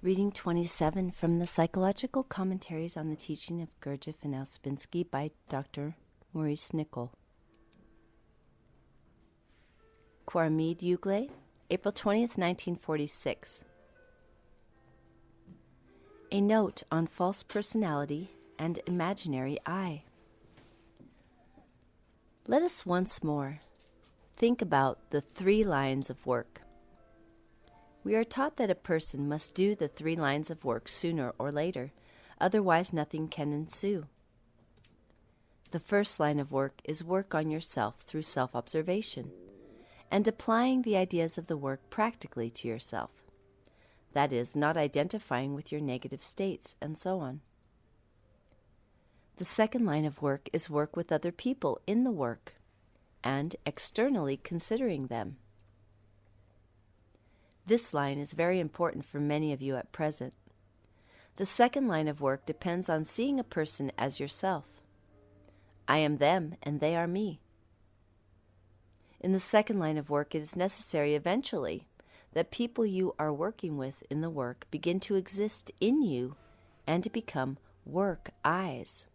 Reading 27 from the Psychological Commentaries on the Teaching of Gurdjieff and Ouspensky by Dr. Maurice Nicoll. Quaramid Ugle, April 20th, 1946. A note on false personality and imaginary I. Let us once more think about the 3 lines of work. We are taught that a person must do the 3 lines of work sooner or later, otherwise nothing can ensue. The first line of work is work on yourself through self-observation, and applying the ideas of the work practically to yourself. That is, not identifying with your negative states, and so on. The second line of work is work with other people in the work, and externally considering them. This line is very important for many of you at present. The second line of work depends on seeing a person as yourself. I am them and they are me. In the second line of work, it is necessary eventually that people you are working with in the work begin to exist in you and to become work eyes.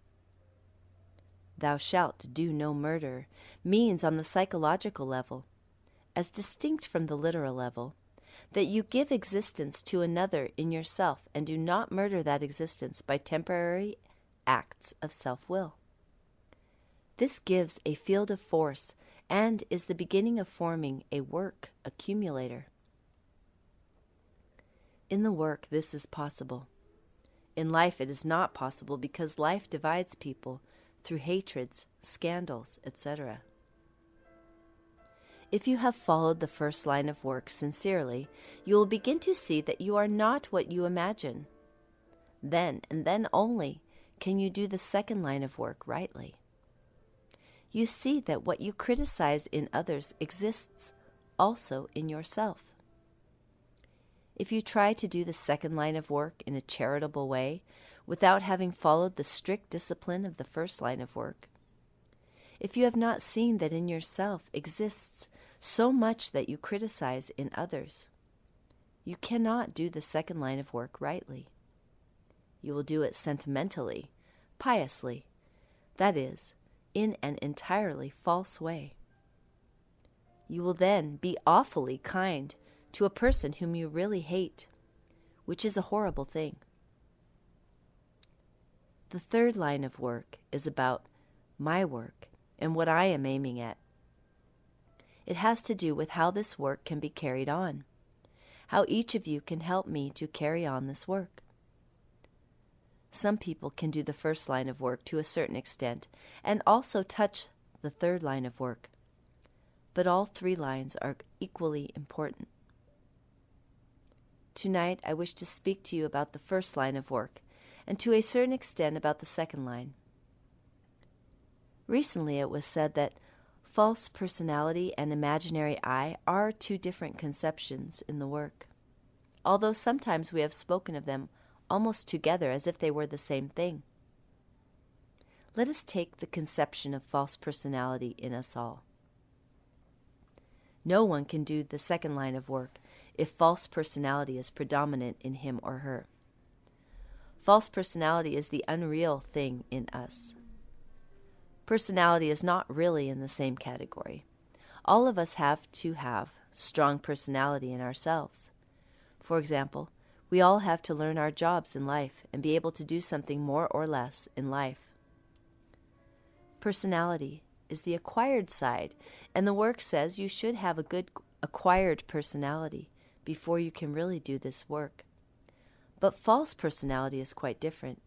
Thou shalt do no murder means on the psychological level, as distinct from the literal level, that you give existence to another in yourself and do not murder that existence by temporary acts of self-will. This gives a field of force and is the beginning of forming a work accumulator. In the work, this is possible. In life, it is not possible because life divides people through hatreds, scandals, etc. If you have followed the first line of work sincerely, you will begin to see that you are not what you imagine. Then, and then only, can you do the second line of work rightly. You see that what you criticize in others exists also in yourself. If you try to do the second line of work in a charitable way, without having followed the strict discipline of the first line of work, if you have not seen that in yourself exists so much that you criticize in others, you cannot do the second line of work rightly. You will do it sentimentally, piously, that is, in an entirely false way. You will then be awfully kind to a person whom you really hate, which is a horrible thing. The third line of work is about my work and what I am aiming at. It has to do with how this work can be carried on, how each of you can help me to carry on this work. Some people can do the first line of work to a certain extent and also touch the third line of work, but all 3 lines are equally important. Tonight I wish to speak to you about the first line of work and to a certain extent about the second line. Recently it was said that false personality and imaginary I are 2 different conceptions in the work, although sometimes we have spoken of them almost together as if they were the same thing. Let us take the conception of false personality in us all. No one can do the second line of work if false personality is predominant in him or her. False personality is the unreal thing in us. Personality is not really in the same category. All of us have to have strong personality in ourselves. For example, we all have to learn our jobs in life and be able to do something more or less in life. Personality is the acquired side, and the work says you should have a good acquired personality before you can really do this work. But false personality is quite different.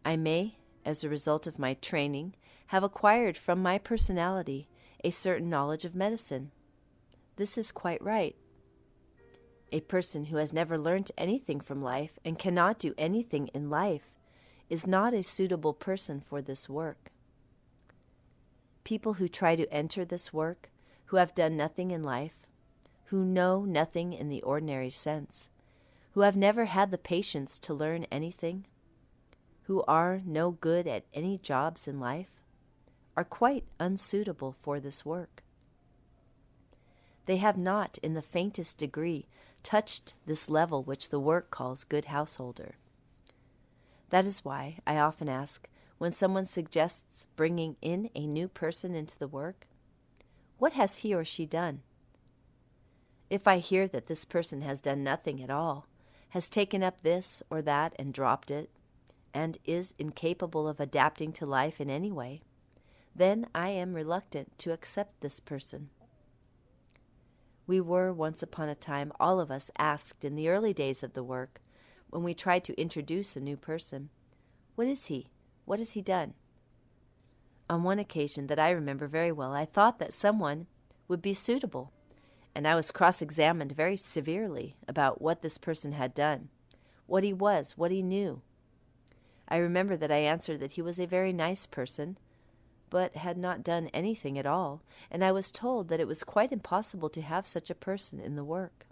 I may, as a result of my training, have acquired from my personality a certain knowledge of medicine. This is quite right. A person who has never learned anything from life and cannot do anything in life is not a suitable person for this work. People who try to enter this work, who have done nothing in life, who know nothing in the ordinary sense, who have never had the patience to learn anything, who are no good at any jobs in life, are quite unsuitable for this work. They have not, in the faintest degree, touched this level which the work calls good householder. That is why I often ask, when someone suggests bringing in a new person into the work, what has he or she done? If I hear that this person has done nothing at all, has taken up this or that and dropped it, and is incapable of adapting to life in any way, then I am reluctant to accept this person. We were once upon a time, all of us, asked in the early days of the work, when we tried to introduce a new person, "What is he? What has he done?" On one occasion that I remember very well, I thought that someone would be suitable, and I was cross-examined very severely about what this person had done, what he was, what he knew. I remember that I answered that he was a very nice person, but had not done anything at all, and I was told that it was quite impossible to have such a person in the work.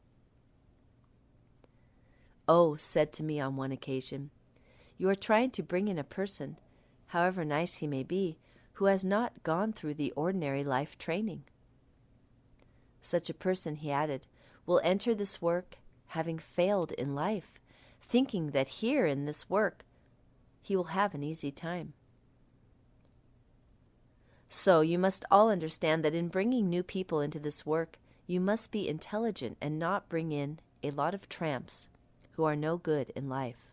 O said to me on one occasion, "You are trying to bring in a person, however nice he may be, who has not gone through the ordinary life training. Such a person," he added, "will enter this work having failed in life, thinking that here in this work he will have an easy time." So you must all understand that in bringing new people into this work, you must be intelligent and not bring in a lot of tramps who are no good in life.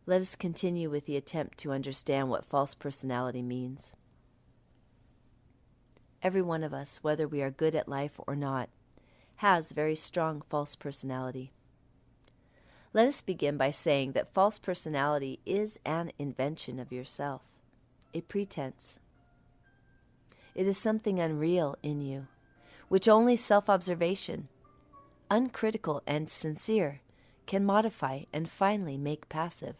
Let us continue with the attempt to understand what false personality means. Every one of us, whether we are good at life or not, has very strong false personality. Let us begin by saying that false personality is an invention of yourself, a pretense. It is something unreal in you, which only self-observation, uncritical and sincere, can modify and finally make passive.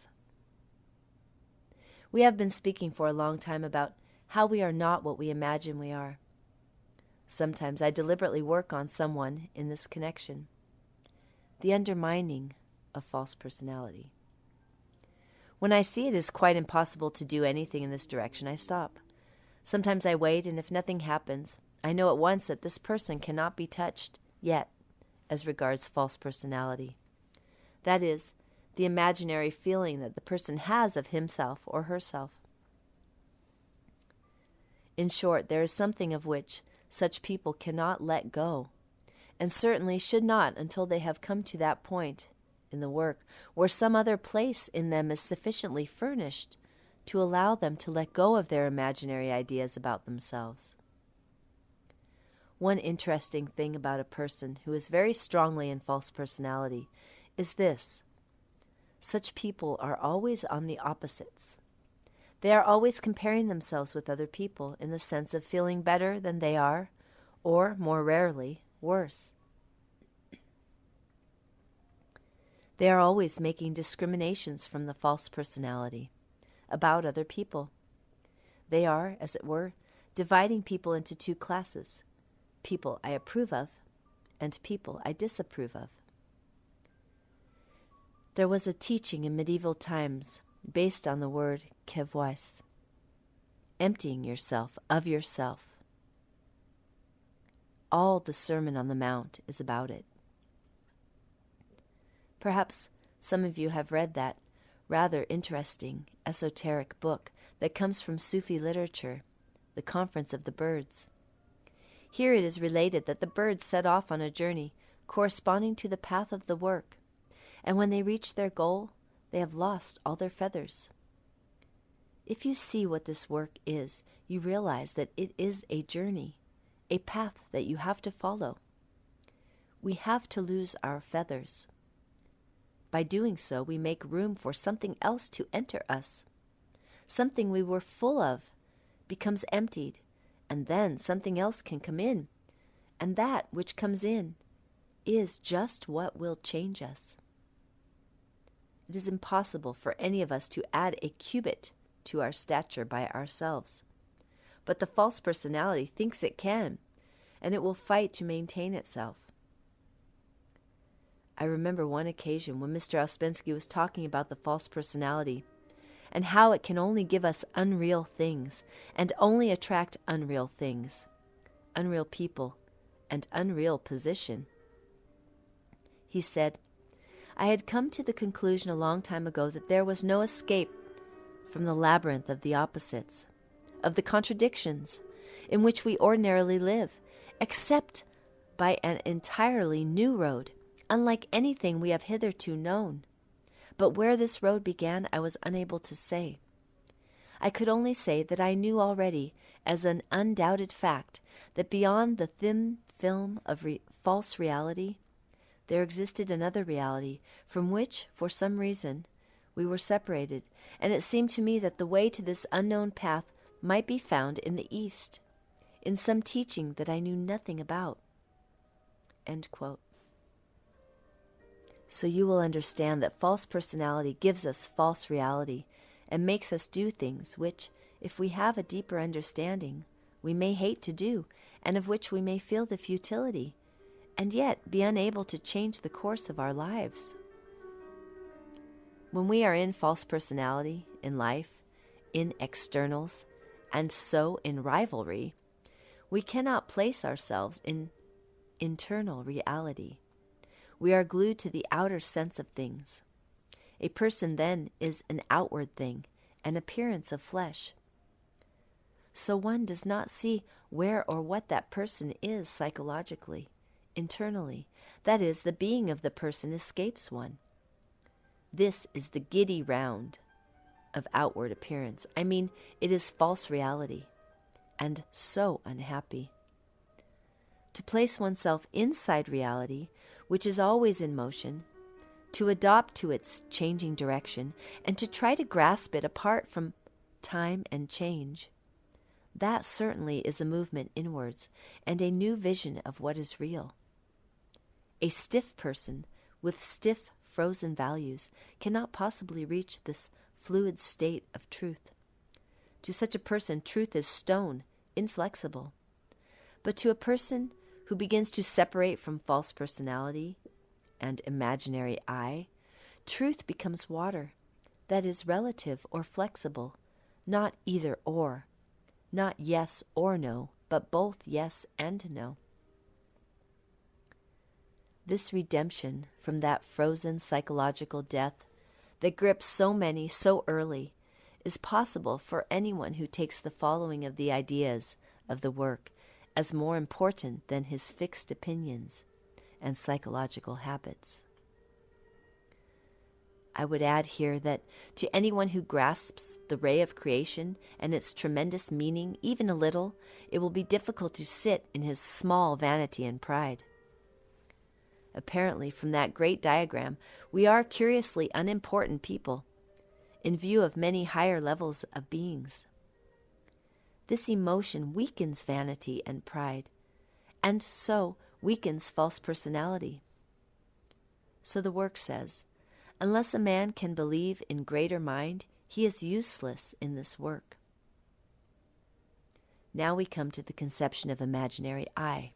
We have been speaking for a long time about how we are not what we imagine we are. Sometimes I deliberately work on someone in this connection. The undermining of false personality. When I see it is quite impossible to do anything in this direction, I stop. Sometimes I wait, and if nothing happens, I know at once that this person cannot be touched yet as regards false personality. That is, the imaginary feeling that the person has of himself or herself. In short, there is something of which such people cannot let go, and certainly should not until they have come to that point in the work where some other place in them is sufficiently furnished to allow them to let go of their imaginary ideas about themselves. One interesting thing about a person who is very strongly in false personality is this: such people are always on the opposites. They are always comparing themselves with other people in the sense of feeling better than they are, or, more rarely, worse. They are always making discriminations from the false personality about other people. They are, as it were, dividing people into two classes: people I approve of and people I disapprove of. There was a teaching in medieval times based on the word kevois, emptying yourself of yourself. All the Sermon on the Mount is about it. Perhaps some of you have read that rather interesting, esoteric book that comes from Sufi literature, The Conference of the Birds. Here it is related that the birds set off on a journey corresponding to the path of the work, and when they reach their goal, they have lost all their feathers. If you see what this work is, you realize that it is a journey, a path that you have to follow. We have to lose our feathers. By doing so, we make room for something else to enter us. Something we were full of becomes emptied, and then something else can come in, and that which comes in is just what will change us. It is impossible for any of us to add a cubit to our stature by ourselves. But the false personality thinks it can, and it will fight to maintain itself. I remember one occasion when Mr. Ouspensky was talking about the false personality and how it can only give us unreal things and only attract unreal things, unreal people, and unreal position. He said, I had come to the conclusion a long time ago that there was no escape from the labyrinth of the opposites, of the contradictions in which we ordinarily live, except by an entirely new road, unlike anything we have hitherto known. But where this road began, I was unable to say. I could only say that I knew already, as an undoubted fact, that beyond the thin film of false reality, there existed another reality from which, for some reason, we were separated, and it seemed to me that the way to this unknown path might be found in the East, in some teaching that I knew nothing about. End quote. So you will understand that false personality gives us false reality and makes us do things which, if we have a deeper understanding, we may hate to do, and of which we may feel the futility, and yet be unable to change the course of our lives. When we are in false personality, in life, in externals, and so in rivalry, we cannot place ourselves in internal reality. We are glued to the outer sense of things. A person then is an outward thing, an appearance of flesh. So one does not see where or what that person is psychologically, internally. That is, the being of the person escapes one. This is the giddy round of outward appearance. I mean, it is false reality, and so unhappy. To place oneself inside reality, which is always in motion, to adopt to its changing direction, and to try to grasp it apart from time and change, that certainly is a movement inwards and a new vision of what is real. A stiff person with stiff, frozen values cannot possibly reach this fluid state of truth. To such a person, truth is stone, inflexible. But to a person who begins to separate from false personality and imaginary I, truth becomes water, that is relative or flexible, not either or, not yes or no, but both yes and no. This redemption from that frozen psychological death that grips so many so early is possible for anyone who takes the following of the ideas of the work as more important than his fixed opinions and psychological habits. I would add here that to anyone who grasps the ray of creation and its tremendous meaning even a little, it will be difficult to sit in his small vanity and pride. Apparently, from that great diagram, we are curiously unimportant people, in view of many higher levels of beings. This emotion weakens vanity and pride, and so weakens false personality. So the work says, unless a man can believe in greater mind, he is useless in this work. Now we come to the conception of imaginary I.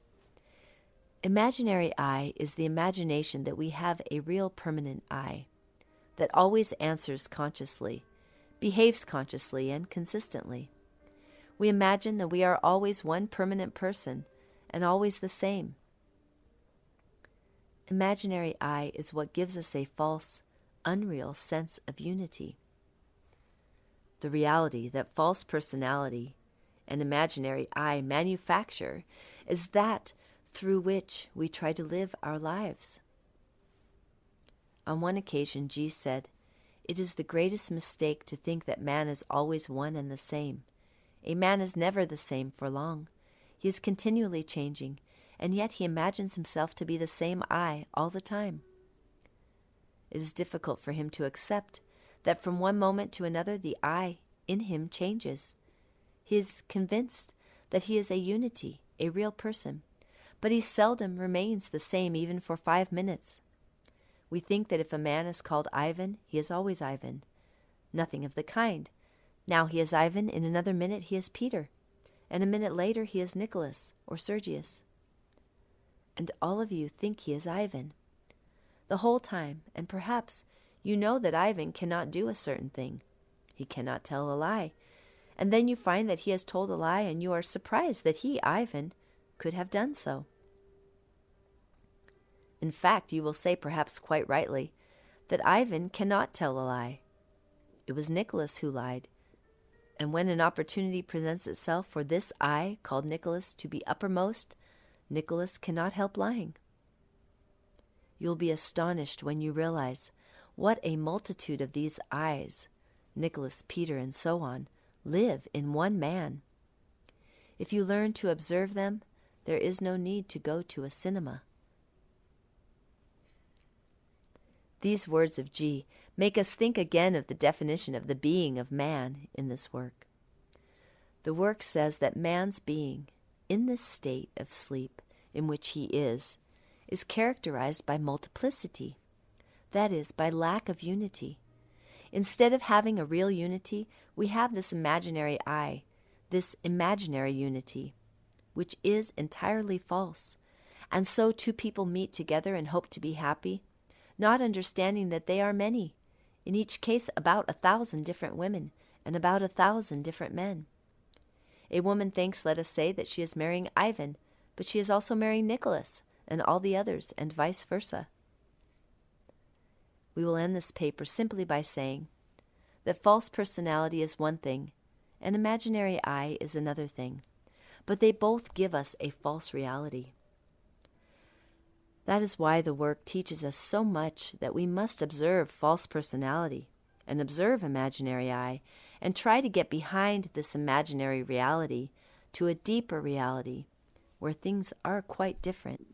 Imaginary I is the imagination that we have a real permanent I, that always answers consciously, behaves consciously and consistently. We imagine that we are always one permanent person and always the same. Imaginary I is what gives us a false, unreal sense of unity. The reality that false personality and imaginary I manufacture is that through which we try to live our lives. On one occasion, G said, "It is the greatest mistake to think that man is always one and the same. A man is never the same for long. He is continually changing, and yet he imagines himself to be the same I all the time. It is difficult for him to accept that from one moment to another the I in him changes. He is convinced that he is a unity, a real person, but he seldom remains the same even for 5 minutes. We think that if a man is called Ivan, he is always Ivan. Nothing of the kind. Now he is Ivan, in another minute he is Peter, and a minute later he is Nicholas or Sergius. And all of you think he is Ivan the whole time, and perhaps you know that Ivan cannot do a certain thing. He cannot tell a lie, and then you find that he has told a lie, and you are surprised that he, Ivan, could have done so. In fact, you will say, perhaps quite rightly, that Ivan cannot tell a lie. It was Nicholas who lied. And when an opportunity presents itself for this I, called Nicholas, to be uppermost, Nicholas cannot help lying. You'll be astonished when you realize what a multitude of these I's, Nicholas, Peter, and so on, live in one man. If you learn to observe them, there is no need to go to a cinema. These words of G make us think again of the definition of the being of man in this work. The work says that man's being, in this state of sleep in which he is characterized by multiplicity, that is, by lack of unity. Instead of having a real unity, we have this imaginary I, this imaginary unity, which is entirely false. And so two people meet together and hope to be happy, not understanding that they are many, in each case about 1,000 different women and about 1,000 different men. A woman thinks, let us say, that she is marrying Ivan, but she is also marrying Nicholas and all the others, and vice versa. We will end this paper simply by saying that false personality is one thing, and imaginary I is another thing, but they both give us a false reality. That is why the work teaches us so much that we must observe false personality and observe imaginary I and try to get behind this imaginary reality to a deeper reality where things are quite different.